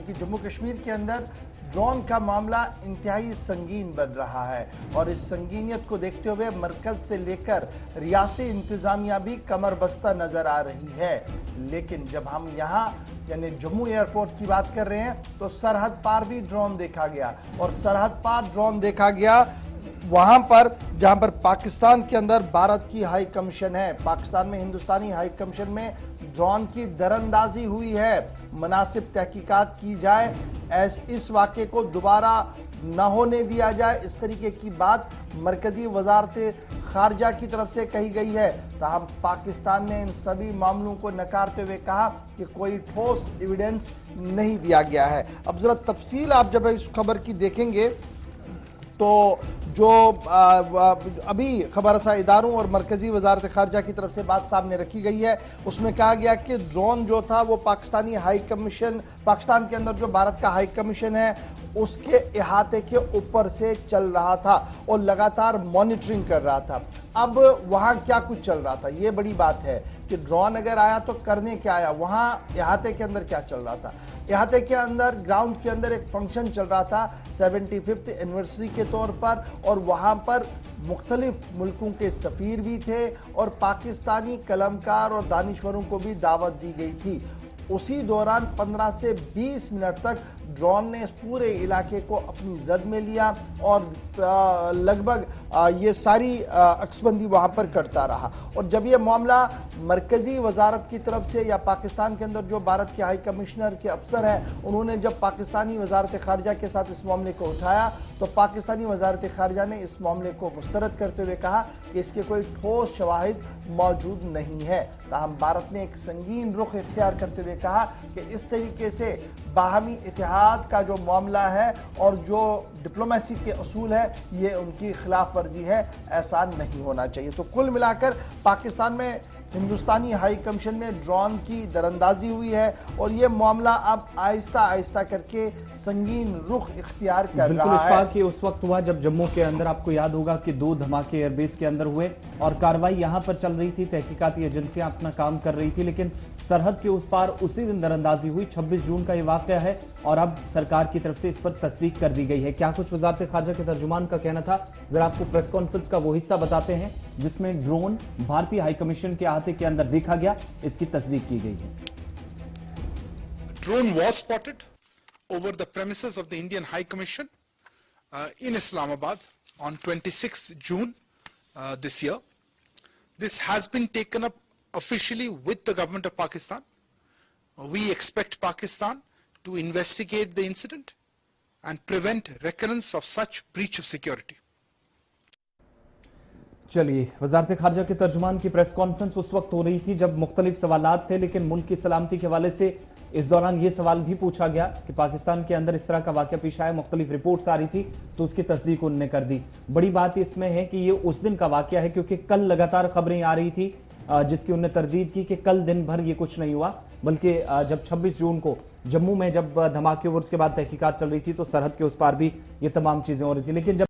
क्योंकि जम्मू कश्मीर के अंदर ड्रोन का मामला इंतहाई संगीन बन रहा है और इस संगीनियत को देखते हुए मरकज से लेकर रियासती इंतजामिया भी कमर बस्ता नजर आ रही है। लेकिन जब हम यहाँ यानी जम्मू एयरपोर्ट की बात कर रहे हैं तो सरहद पार भी ड्रोन देखा गया और सरहद पार ड्रोन देखा गया वहां पर जहां पर पाकिस्तान के अंदर भारत की हाई कमीशन है। पाकिस्तान में हिंदुस्तानी हाई कमीशन में ड्रोन की दरअंदाजी हुई है। मुनासिब तहकीकात की जाए, इस वाक़े को दोबारा न होने दिया जाए, इस तरीके की बात मरकजी वजारत खारजा की तरफ से कही गई है। ताहम पाकिस्तान ने इन सभी मामलों को नकारते हुए कहा कि कोई ठोस एविडेंस नहीं दिया गया है। अब जरा तफसील आप जब इस खबर की देखेंगे तो जो अभी खबर रसा इदारों और मरकजी वजारत खारजा की तरफ से बात सामने रखी गई है, उसमें कहा गया कि ड्रोन जो था वो पाकिस्तानी हाई कमीशन, पाकिस्तान के अंदर जो भारत का हाई कमीशन है उसके इहाते के ऊपर से चल रहा था और लगातार मॉनिटरिंग कर रहा था। अब वहाँ क्या कुछ चल रहा था, ये बड़ी बात है कि ड्रोन अगर आया तो करने क्या आया, वहाँ इहाते के अंदर क्या चल रहा था। इहाते के अंदर ग्राउंड के अंदर एक फंक्शन चल रहा था 75th एनिवर्सरी के तौर पर और वहाँ पर मुख्तलिफ मुल्कों के सफ़ीर भी थे और पाकिस्तानी कलमकार और दानिश्वरों को भी दावत दी गई थी। उसी दौरान 15 से 20 मिनट तक ड्रोन ने इस पूरे इलाके को अपनी जद में लिया और लगभग ये सारी अक्सबंदी वहाँ पर करता रहा। और जब ये मामला मरकजी वजारत की तरफ से या पाकिस्तान के अंदर जो भारत के हाई कमिश्नर के अफसर हैं उन्होंने जब पाकिस्तानी वजारत खारजा के साथ इस मामले को उठाया तो पाकिस्तानी वजारत खारजा ने इस मामले को मुस्तरद करते हुए कहा कि इसके कोई ठोस शवाहिद मौजूद नहीं है। ताहम भारत ने एक संगीन रुख इख्तियार करते हुए कहा कि इस तरीके से बाहमी इत्तेहाद का जो मामला है और जो डिप्लोमेसी के असूल है ये उनकी खिलाफ वर्जी है, ऐसा नहीं होना चाहिए। तो कुल मिलाकर पाकिस्तान में हिंदुस्तानी हाई कमीशन में ड्रोन की दरअंदाजी हुई है और ये मामला अब आहिस्ता आहिस्ता करके संगीन रुख इख्तियार कर रहा है। कि उस वक्त हुआ जब जम्मू के अंदर आपको याद होगा कि 2 धमाके एयरबेस के अंदर हुए और कार्रवाई यहां पर चल रही थी, तहकीकाती एजेंसियां अपना काम कर रही थी, लेकिन सरहद के उस पार उसी दिन दरअंदाजी हुई। 26 जून का ये वाकया है और अब सरकार की तरफ से इस पर तस्दीक कर दी गई है। क्या कुछ वजारत खारजा के तर्जुमान का कहना था, जरा आपको प्रेस कॉन्फ्रेंस का वो हिस्सा बताते हैं जिसमें ड्रोन भारतीय हाई कमीशन के अहाते के अंदर देखा गया, इसकी तस्दीक की गई है। Drone was spotted over the premises of the Indian High Commission in Islamabad on 26th June this year. This has been taken up officially with the government of Pakistan. We expect Pakistan to investigate the incident and prevent recurrence of such breach of security. चलिए, वजारत खारजा के तर्जुमान की press conference उस वक्त हो रही थी जब मुख्तलिफ सवालात थे, लेकिन मुल्क की सलामती के हवाले से इस दौरान ये सवाल भी पूछा गया कि पाकिस्तान के अंदर इस तरह का वाकया पेश आया, मुख्तलिफ रिपोर्ट्स आ रही थी तो उसकी तस्दीक उन्होंने कर दी। बड़ी बात इसमें है कि ये उस दिन का वाकया है क्योंकि कल लगातार खबरें आ रही थी जिसकी उन्होंने तरदीद की कि कल दिन भर ये कुछ नहीं हुआ, बल्कि जब 26 जून को जम्मू में जब धमाके और उसके बाद तहकीकात चल रही थी तो सरहद के उस पार भी ये तमाम चीजें हो रही थी। लेकिन जब